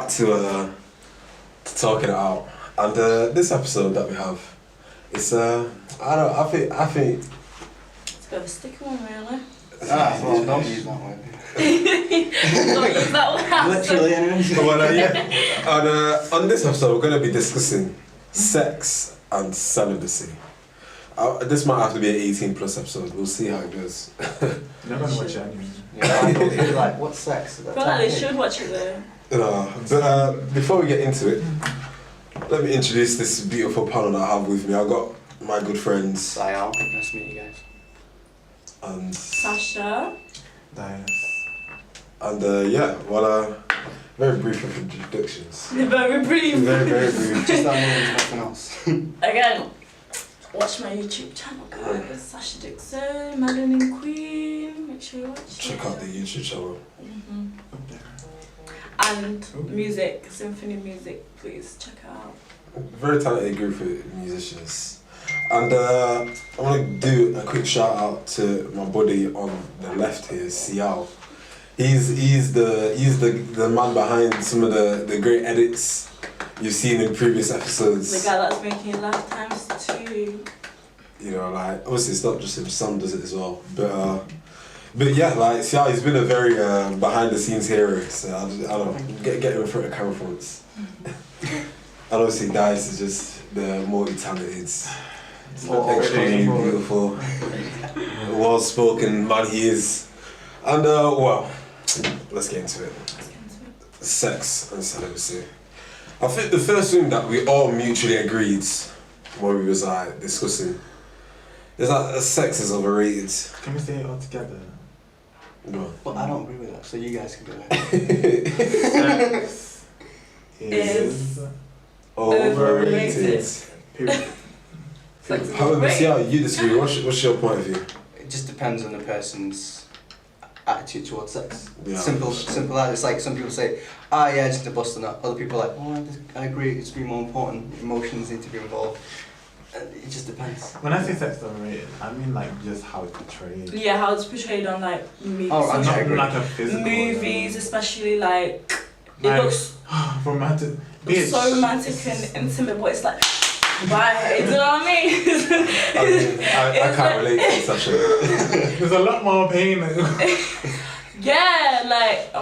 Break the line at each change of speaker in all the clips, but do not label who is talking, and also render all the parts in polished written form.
back to talking it out, and this episode that we have, it's I think
It's a bit of a sticky one, really.
Well, don't use that one.
Don't use that one.
Literally, anyway.
well, yeah. And on this episode, we're going to be discussing sex and celibacy. This might have to be an 18+ episode. We'll see how it goes.
You're not gonna watch it anyway.
Yeah, I thought you'd be like, what's sex?
I feel like they should watch it though.
But before we get into it, let me introduce this beautiful panel that I have with me. I've got my good friends.
Syal, nice to meet you guys.
And
Sasha.
Dias.
And very brief introductions.
Very brief.
Very brief.
Just that name, nothing else.
Again, watch my YouTube channel, guys. Sasha Dixon, Melanin Queen. Make sure you watch it.
Check out the YouTube channel.
And music, symphony music, please check it out.
Very talented group of musicians. And I want to do a quick shout out to my buddy on the left here, Syal. He's the man behind some of the great edits you've seen in previous episodes.
The guy that's making it lifetimes too.
You know, like obviously it's not just him, Sam does it as well. But yeah, like Syal, he's been a very behind the scenes hero. So I don't know, get him in front of camera for once. And obviously Dice is just the multi-talented, extremely beautiful, well-spoken man he is. And well, let's get into it. Sex and celibacy. I think the first thing that we all mutually agreed when we was discussing is that sex is overrated.
Can we say it all together?
No.
Well, I don't agree with that, so you guys can go ahead.
Sex is
overrated.
Period.
However, Syal, you disagree. What's your point of view?
It just depends on the person's attitude towards sex.
Yeah.
Simple as it's like some people say, yeah, just a bust or not. Other people are like, I agree, it's be more important, emotions need to be involved. It just depends.
When I say sex is overrated, I mean like just how it's portrayed.
Yeah, how it's portrayed on like movies.
Oh,
Not like a physical.
Movies, especially like it
Like,
looks
romantic.
so romantic and intimate, but it's like, why? Do you know what I mean?
I can't relate to Sasha.
There's a lot more pain.
Yeah, like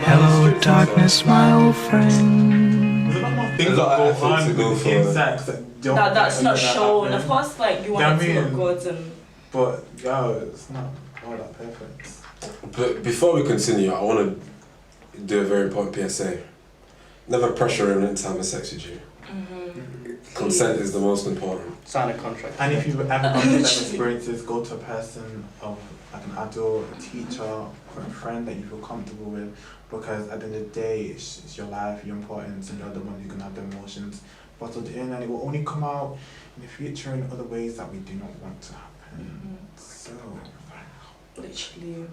Hello, darkness, my old friend.
There's a lot more things
There's a lot
that
of
go
effort to
on
go
within
for.
sex that don't.
that's not
that
shown.
happen.
Of course, like you
Yeah,
want
I
it to look
mean-
good and.
But it's not all that perfect.
But before we continue, I want to do a very important PSA. Never pressure anyone into having sex with you. Consent is the most important.
Sign a contract.
And if you've ever gone through them experiences, go to a person of like an adult, a teacher, or a friend that you feel comfortable with, because at the end of the day, it's your life, your importance, and you're the one who's gonna have the emotions bottled in, and it will only come out in the future in other ways that we do not want to happen. So,
Literally.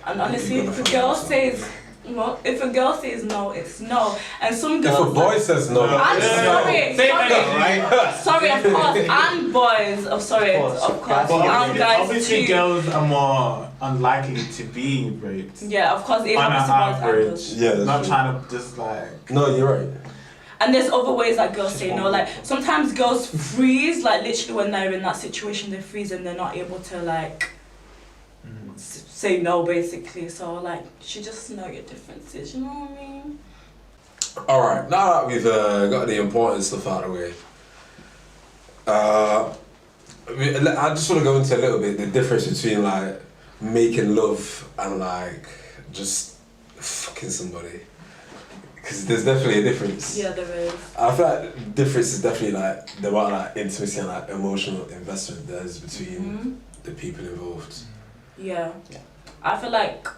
And honestly, if a girl says no, it's no. And some
If
girls.
a boy says no,
I'm
it's
sorry.
Say that,
Sorry, of course. And boys. Of course.
but
And guys
obviously
too.
girls are more unlikely to be raped.
Yeah, of course. It
On
happens to boys and
average.
girls.
Yeah, that's
Not
true.
trying to just like.
No, you're right.
And there's other ways that girls say no. Like sometimes girls freeze. Like literally when they're in that situation, they freeze and they're not able to like say no, basically. So like, you should just know your differences. You know what I mean?
All right. Now that we've got the important stuff out of the way, I just want to go into a little bit the difference between like making love and like just fucking somebody. Because there's definitely a difference.
Yeah, there is.
I feel like the difference is definitely like the amount of like intimacy and like emotional investment there is between the people involved.
Yeah. I feel like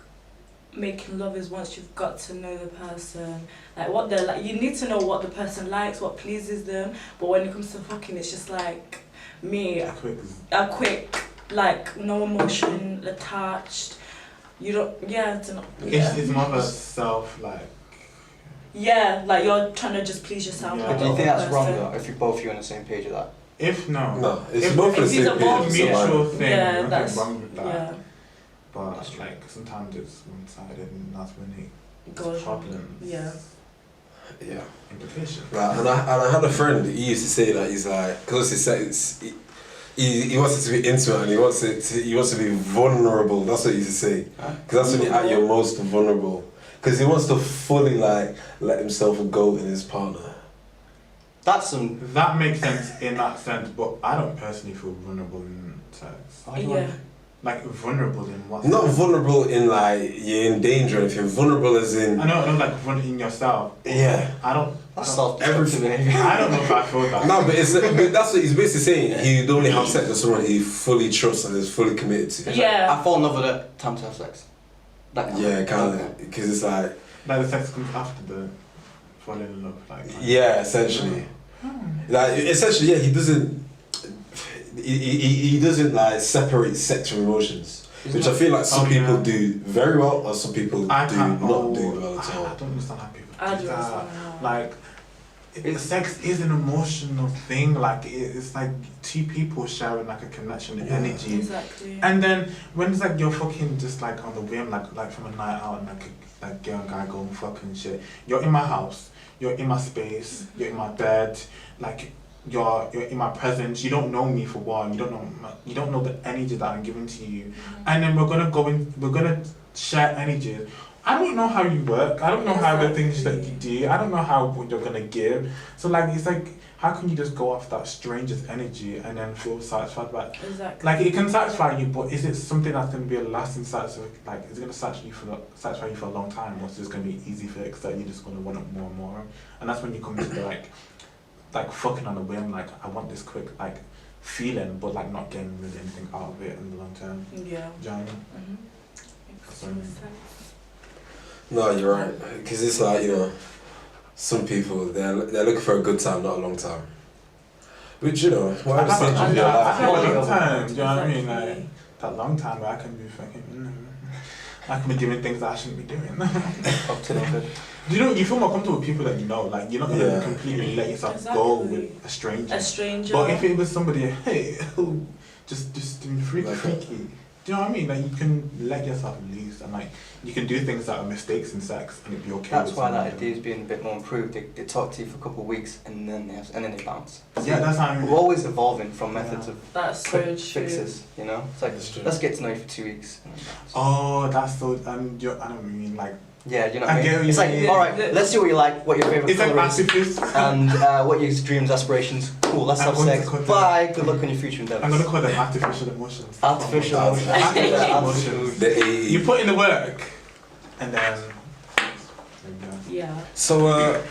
making love is once you've got to know the person, like what they're like. You need to know what the person likes, what pleases them. But when it comes to fucking, it's just like me, a quick, like no emotion attached. You don't. Yeah, it's not. Yeah.
It's more of a self like.
Yeah, like you're trying to just please yourself.
Yeah.
not
Do you
the
think
other
that's wrong
person.
though, if you both of you on the same page of that?
If no.
No, it's
If-
both for the
if
same
it's a
page.
bond,
It's a
so,
mutual
like,
thing.
Yeah,
nothing
that's
wrong with that.
yeah.
But like sometimes it's one-sided and that's when it
Goes wrong.
problems.
Yeah.
Yeah.
Implications.
Like, and I had a friend. He used to say that he's like, because he wants it to be intimate and he wants to be vulnerable. That's what he used to say. Because that's when you're at your most vulnerable. Because he wants to fully like let himself go in his partner.
That's some.
That makes sense in that sense, but I don't personally feel vulnerable in sex.
Yeah.
Like vulnerable in what?
Not
sense?
vulnerable in like you're in danger or anything. Vulnerable as in.
I know, like vulnerable in yourself.
Yeah.
That's self-destructive behavior.
I don't know if I feel that.
No, but but that's what he's basically saying. He'd only have sex with someone he fully trusts and is fully committed to.
Yeah.
I fall in love with it. Time to have sex. That kind
Yeah,
of.
kind of. Because it's like.
Like the sex comes after the falling in love, like.
Yeah, essentially. Like essentially, yeah. He doesn't. He doesn't like separate sex from emotions, which I feel like some people do very well, or some people do not do well at all.
I don't understand how people
I
do
don't
that.
understand.
Like, sex is an emotional thing. Like it's like two people sharing like a connection, energy.
Exactly.
And then when it's like you're fucking just like on the whim, like from a night out, and like girl and guy going fucking shit. You're in my house. You're in my space. You're in my bed. Like you're in my presence. You don't know me for one. You don't know the energy that I'm giving to you. And then we're gonna share energy. I don't know how you work. I don't know how the things that you do. I don't know how what you're gonna give. So like it's like, how can you just go off that stranger's energy and then feel satisfied by it?
Exactly.
Like it can satisfy you, but is it something that's gonna be a lasting satisfaction? Like is it gonna satisfy you for a long time, or is it just gonna be easy fix that you're just gonna want it more and more? And that's when you come to the like fucking on a whim. Like I want this quick like feeling, but like not getting really anything out of it in the long term.
Yeah.
Do you know what I mean?
Makes sense.
No, you're right. Because it's like, you know, some people they're looking for a good time, not a long time. Which, you know, whatever
I
stage of your
have
life.
a long time. Do you know what I mean?
Exactly.
Like that long time where I can be fucking. I can be doing things that I shouldn't be doing.
Up to no good.
Do you know, you feel more comfortable with people that you know, like you're not gonna
Yeah.
completely let yourself
Exactly.
go with a stranger.
A stranger.
But if it was somebody, hey, who just doing freaky,
Like
freaky, do you know what I mean? Like you can let yourself loose and like you can do things that are mistakes in sex and it'd be okay.
That's
with
why that
someone.
idea is being a bit more improved. They talk to you for a couple of weeks and then they bounce.
Yeah, that's how I mean.
We're always evolving from methods of
That's so
quick
true.
fixes. You know, it's like
That's true.
let's get to know you for 2 weeks. And then bounce.
Oh, that's so. I don't mean like.
Yeah, you know what
I
I
get
mean.
what
It's
you
like
mean.
all right, let's see what you like, what your favorite
It's like
color is,
activist.
and what your dreams, aspirations. Cool, let's
I'm
have
going to
sex.
cut them.
Bye. Good luck on your future endeavors.
I'm gonna call them artificial emotions.
Artificial
Oh,
emotions.
Artificial
Yeah,
emotions.
The
You put in the work, and then.
Yeah.
So,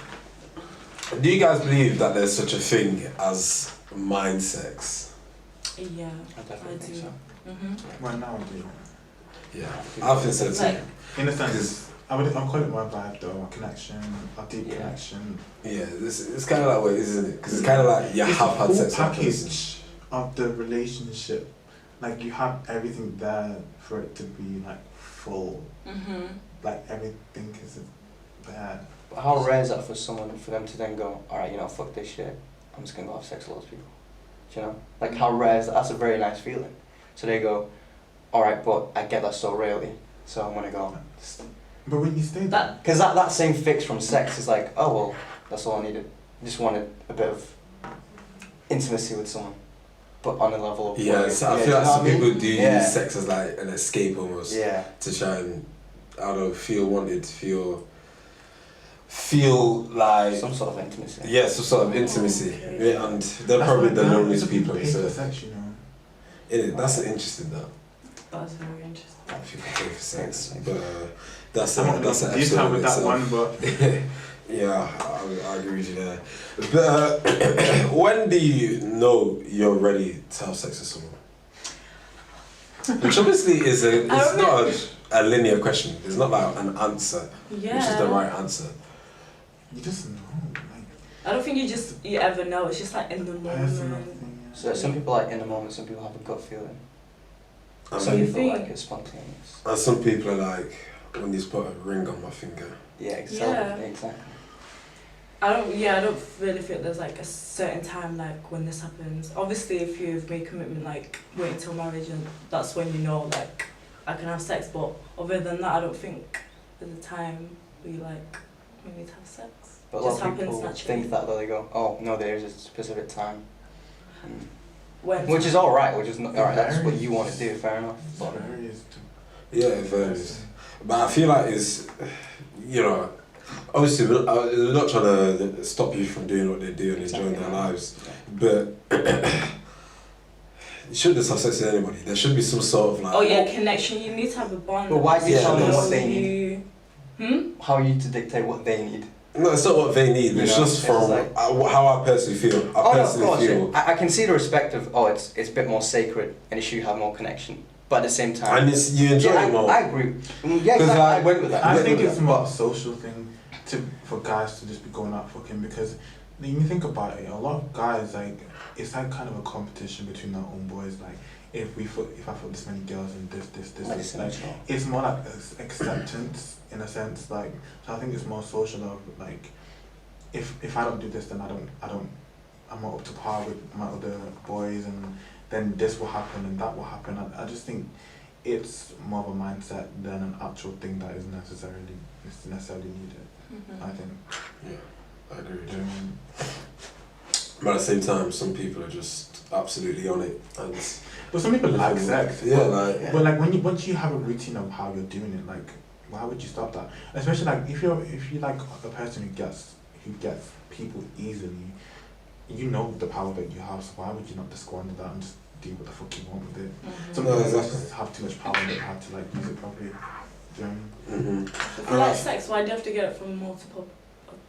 do you guys believe that there's such a thing as mind sex?
Yeah.
I definitely
I
think
do.
so.
Mhm.
Well, now I do.
Yeah, I think so too.
Like,
In a sense, I'll call it more vibe though, a connection, a deep
Yeah.
connection.
Yeah, it's kind of like what it is, isn't it? Because it's kind of like you
It's
have had
the
sex
whole
with a person.
package of the relationship. Like you have everything there for it to be like full.
mhm.
Like everything is there.
But how rare is that for someone, for them to then go, all right, you know, fuck this shit. I'm just gonna go have sex with lots of people. Do you know? Like how rare is that? That's a very nice feeling. So they go, all right, but I get that so rarely, so I'm gonna go.
But when you stay there,
That
Because that same fix from sex is like, oh well, that's all I needed. I just wanted a bit of intimacy with someone, but on a level of
Yeah,
work.
so I
Yeah,
feel
do
like
you know
some
what I
people
mean?
do
Yeah.
use sex as like an escape almost
Yeah.
to try and, I don't know, feel wanted, feel like
Some sort of intimacy.
yeah, some sort of intimacy.
Okay.
Yeah, and they're probably the loneliest people.
Pay
So
for sex, you know.
that's interesting though.
that's very interesting.
People pay for sex,
Yes.
but that's
I'm not
that's an
this
episode
time
in
with that
itself.
one, but
Yeah, I agree with you there. But when do you know you're ready to have sex with someone? Which obviously is it's not a linear question. It's not like an answer,
Yeah.
which is the right answer.
you just know, like
I don't think you ever know. It's just like in the
personal
moment.
thing.
So some people like in the moment, some people have a gut feeling.
And,
Some
you
people
think?
like it's spontaneous.
and some people are like, when you just put a ring on my finger.
Yeah, exactly.
Yeah.
Exactly.
I don't really feel there's like a certain time like when this happens. Obviously, if you've made commitment, like wait until marriage, and that's when you know like I can have sex. But other than that, I don't think there's a time. we like we need to have sex.
But a
Just
lot of
happens
people
naturally.
think that though. They go, oh no, there's a specific time.
When
Which is alright, which is not alright, that's what you want to do, fair enough. But
Yeah, it varies. But I feel like it's, you know, obviously we're not trying to stop you from doing what they do and enjoying their lives, but you shouldn't just have sex with anybody. There should be some sort of like.
oh yeah, connection. You need to have a bond.
But why do you
Yeah,
tell them
that's-
what they need? How are you to dictate what they need?
No, it's not what they need.
You
It's
know,
just
it's
from
like-
how I personally feel. I
Oh no, of
personally
course,
feel.
yeah. I can see the respect of, oh, it's a bit more sacred and it should have more connection. But at the same time,
And it's, you enjoy
yeah,
it more.
I agree. Yeah,
'Cause,
exactly.
like,
I agree with that.
I
Yeah,
think
yeah.
it's more a social thing for guys to just be going out fucking, because when you think about it, a lot of guys, like, it's like kind of a competition between their own boys. Like, if I fuck this many girls and this,
Like,
like, it's more like acceptance in a sense. Like, so I think it's more social of like, if I don't do this, then I'm not up to par with my other boys, and then this will happen and that will happen. I just think it's more of a mindset than an actual thing that is necessarily needed. I think.
Yeah, I agree with you. But at the same time, some people are just absolutely on it, and
But some people like sex.
Yeah,
but,
like.
but like once you have a routine of how you're doing it, like why would you stop that? Especially like if you like a person who gets people easily, you know the power that you have. So why would you not just squander that and just do what the fuck you want with it? Some
No,
people
exactly.
just have too much power and they have to like use it properly. Do you know what I mean?
If you like sex, why do you have to get it from multiple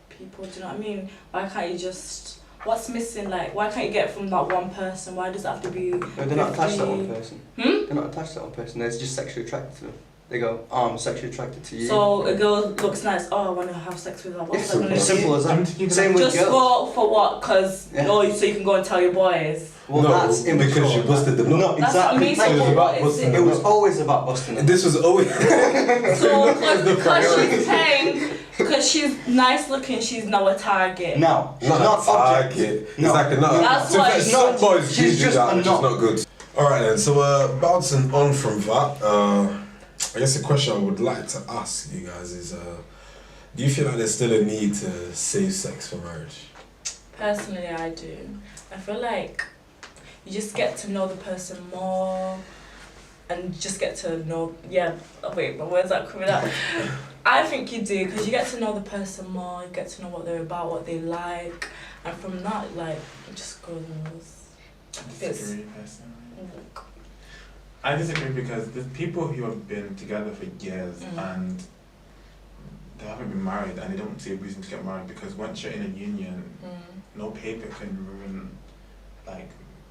people? Do you know what I mean? Why can't you just? What's missing? Like, why can't you get it from that one person? Why does it have to be?
No, they're not attached to that one
50?
person.
Hmm?
They're not attached to that one person. They're just sexually attracted to them. They go, oh, I'm sexually attracted to you.
So a girl looks nice. Oh, I want to have sex with her. What's
It's
that gonna
simple
do?
as that.
You
Same with
Just
girls.
for what? Cause
Yeah.
so you can go and tell your boys.
Well,
No,
that's immature.
because you busted the nut.
No,
That's what I
exactly.
mean.
Thank
It was
So
you.
about
what is
busting
it?
It was always about busting them.
This was always.
So because
priority.
she's paying, because she's nice looking, she's now a target.
No, she's
Not
not object.
target. It's
No.
like a nut.
That's
To
why
be fair,
it's
some
not-
boys do
she's
do
just
that,
a
which is
nut.
not good. Alright then, so bouncing on from that, I guess the question I would like to ask you guys is, do you feel like there's still a need to save sex for marriage?
Personally, I do. I feel like you just get to know the person more and just get to know, wait, but where's that coming out? I think you do, because you get to know the person more, you get to know what they're about, what they like, and from that, like, it just goes
I disagree personally. I disagree because there's people who have been together for years and they haven't been married and they don't see a reason to get married, because once you're in a union, no paper can ruin like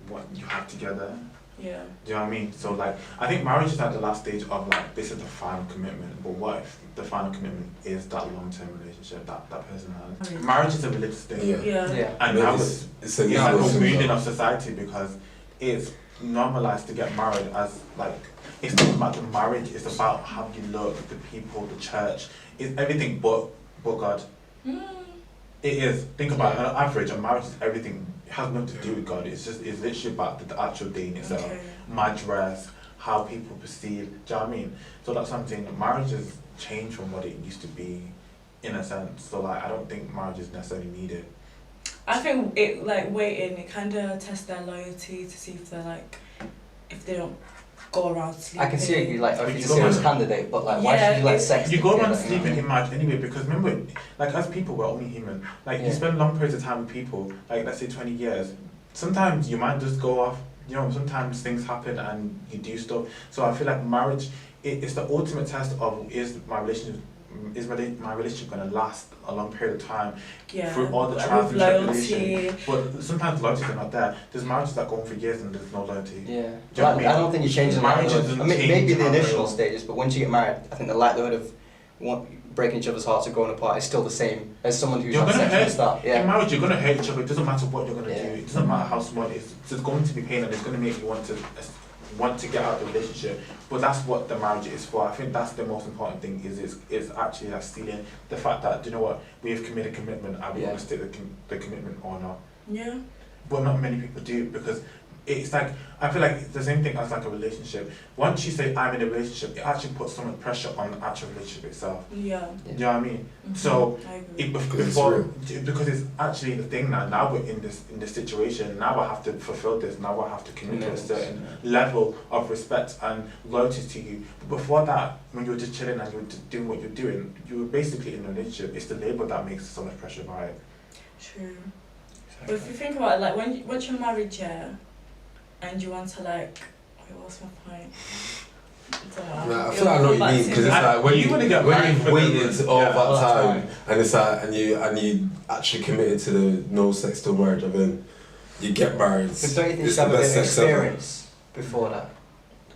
what you have together.
Yeah.
Do you know what I mean? So like, I think marriage is at the last stage of like, this is the final commitment, but what if the final commitment is that long-term relationship that person has? Marriage is a religious thing.
Yeah.
Yeah.
And
But
now
it's
it's
a
like
legal
a
thing,
wounding
though.
of society, because it's normalized to get married as like, it's not about the marriage, it's about how you look, the people, the church, it's everything but God. It is. Think about it, on average, a marriage is everything. It has nothing to do with God. It's literally about the actual dating itself.
Okay.
My dress, how people perceive. Do you know what I mean? So that's something. Marriage has changed from what it used to be, in a sense. So like, I don't think marriage is necessarily needed.
I think it, like, waiting, it kind of tests their loyalty to see if they're like, if they don't go around sleeping.
I can see you like,
But
if
you
it's
go
a serious
on-
candidate, but like, why
Yeah,
should you let
it's-
sex?
You go
dictate
around
that, you know
sleeping
what I
in
mean?
marriage anyway, because remember, like as people, we're only human. Like
Yeah.
you spend long periods of time with people, like let's say 20 years. Sometimes you might just go off. You know, sometimes things happen and you do stuff. So I feel like marriage, it's the ultimate test of my relationship going to last a long period of time
Yeah.
through all the
Like,
trials
with
and
loyalty.
tribulations. But sometimes loyalties are not there. There's marriages that go on for years and there's no loyalty.
Yeah,
Do you know
but
what I mean?
I don't think you change the
Marriage
likelihood.
doesn't
I mean,
change
maybe the
how
initial
they-
stages, but once you get married, I think the likelihood of breaking each other's hearts or going apart is still the same as someone who's
You're
had
gonna
sex from the
hurt.
start.
In
Yeah.
marriage, you're gonna hurt each other. It doesn't matter what you're gonna
Yeah.
do. It doesn't matter how small it is. There's going to be pain, and it's gonna make you want to get out of the relationship. But that's what the marriage is for. I think that's the most important thing. Is actually like sealing the fact that, do you know what, we have committed commitment. Are we
Yeah.
gonna stick the commitment or not?
Yeah.
But not many people do, because it's like, I feel like it's the same thing as like a relationship. Once you say I'm in a relationship, it actually puts so much pressure on the actual relationship itself.
Yeah.
Do you know what I mean?
Mhm.
So
I agree.
because it's actually the thing now. Now we're in this situation. Now I have to fulfill this. Now I have to commit to a certain level of respect and loyalty to you. But before that, when you were just chilling and you were just doing what you're doing, you were basically in a relationship. It's the label that makes so much pressure by it.
True. But if you think about it, like once you're married, yeah, and you want to like, wait, what's my point?
Nah, I feel like I know what you mean, because it's like when you've waited all that time, and it's like and you actually committed to the no sex till marriage, and then you get married.
But don't you think
it's
you
the
have a
best
bit of
sex ever.
experience before that?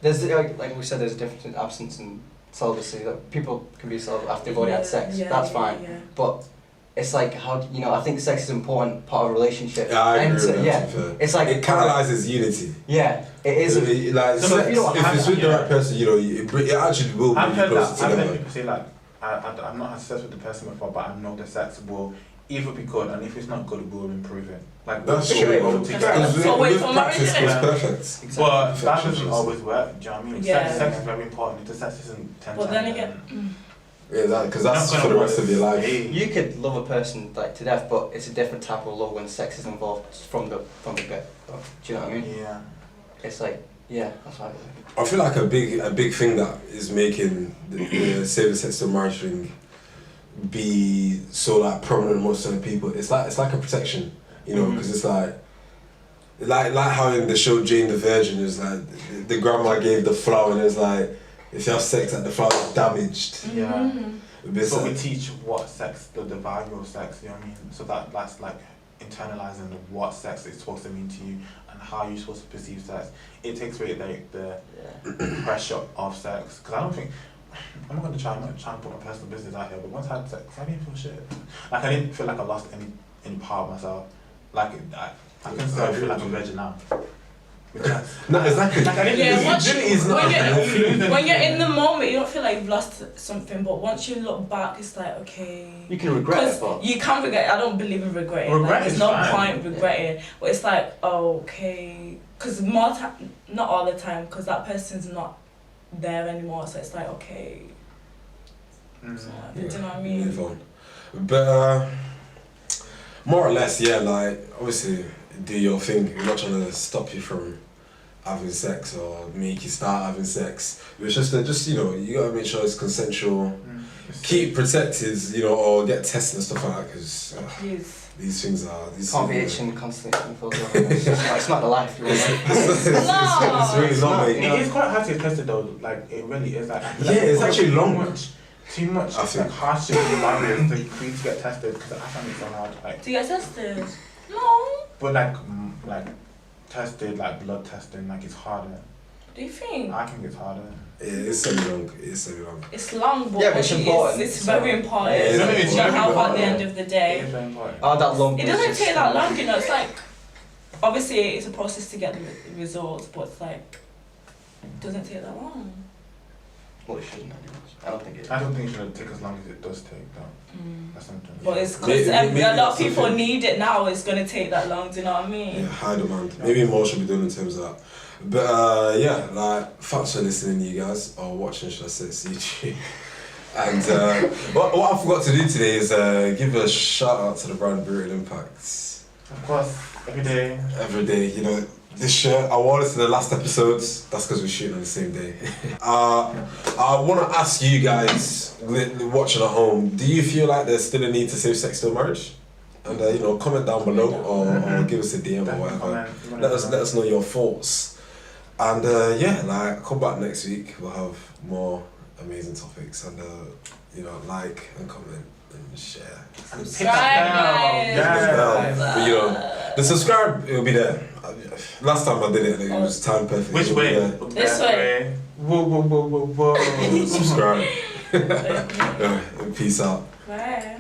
There's like we said, there's a difference between absence and celibacy. Like, people can be celibate after they've already had sex. That's fine.
Yeah.
But it's like how I think sex is an important part of a relationship.
Yeah, I agree with that,
yeah,
to be fair.
it's like
It catalyses unity.
Yeah, it is.
Like
So
sex,
if you don't
if
have
it's
that,
with the right person, it actually will bring
I've
you
heard
closer
that. I've heard
together.
people say like, I've not had sex with the person before, but I know the sex will either be good, and if it's not good, we'll improve it. Like
That's
we'll
true.
go
Because
together.
So wait,
with
for
practice,
marriage,
it's
yeah.
perfect.
Exactly.
But that
Perfection,
doesn't
should
always work. Do you know what I mean?
Yeah.
Sex is very important. If the sex isn't 10
But
times,
then again,
Yeah, because that's
not
for the
gonna
rest
work.
of your life.
Hey.
You could love a person like to death, but it's a different type of love when sex is involved from the get. Do you know what I mean?
Yeah.
It's like that's what I believe.
I feel like a big thing that is making the same sex to marriage thing be so like prominent amongst certain people. It's like a protection, because it's like how in the show Jane the Virgin is like the grandma gave the flower and it's like if you have sex and the flower is damaged.
Yeah.
It's
So we
like,
teach what sex, the value of sex. You know what I mean? So that's like internalizing what sex is supposed to mean to you and how you're supposed to perceive sex. It takes away like the pressure of sex. Because I don't think. I'm not trying to put my personal business out here, but once I had sex, I didn't feel shit. Like I didn't feel like I lost any part of myself. Like I can still feel like a virgin now.
no, exactly.
Like I didn't.
Yeah,
It's not
when you're in the moment, you don't feel like you've lost something, but once you look back, it's like, okay.
You can regret it, but
you can regret. I don't believe in regretting.
Regret
There's
is
no
fine.
point regretting, but it's like, oh, okay, because not all the time, because that person's not there anymore. So it's like, okay. So, do you know what I mean?
Move on. But more or less, yeah. Like obviously, do your thing. We're not trying to stop you from having sex or make you start having sex. It's just you gotta make sure it's consensual. Keep protected, or get tested and stuff like that, because
Yes.
these things are.
can't be itching constantly. It's not the life. You know?
It's really not, mate.
It is quite hard to get tested though. Like it really is. Like
Yeah, it's actually long.
Too much.
I think.
Like hardship in barriers for you to get tested because I find it so hard. Like,
Do you get tested? No.
but like tested, like blood testing, like it's harder.
Do you think?
I think it's harder.
Yeah, it's semi-long. It's semi-long.
It's long, but
Yeah, but it's important.
It's very important.
Yeah,
it's
You know
very
how at the
important.
end of the
It
day.
is very important.
Oh, that lump.
It
is
doesn't
just-
take that long, It's like, obviously it's a process to get the results, but it's like, it doesn't take that long.
Well, it shouldn't anyways. I don't think it.
I don't think it should take as long as it does take though. That's something.
But it's
Maybe-
because
maybe
a lot of
that's
people
something.
need it now, it's going to take that long, do you know what I mean?
Yeah, high demand. Maybe more should be done in terms of that. But yeah, like thanks for listening, you guys, or watching, should I say, CG. And what I forgot to do today is give a shout out to the brand Brutal Impacts.
Of course, every day.
Every day, this shirt I wore it in the last episodes. That's because we're shooting on the same day. I want to ask you guys watching at home: do you feel like there's still a need to save sex till marriage? And comment down below or give us a DM or whatever. Let us know your thoughts. And come back next week. We'll have more amazing topics and like and comment and share.
Subscribe, guys.
But, the subscribe, it'll be there. Last time I did it, it was time perfect.
Which
It'll be
way?
there.
This way.
Whoa.
Subscribe. Peace out.
Bye.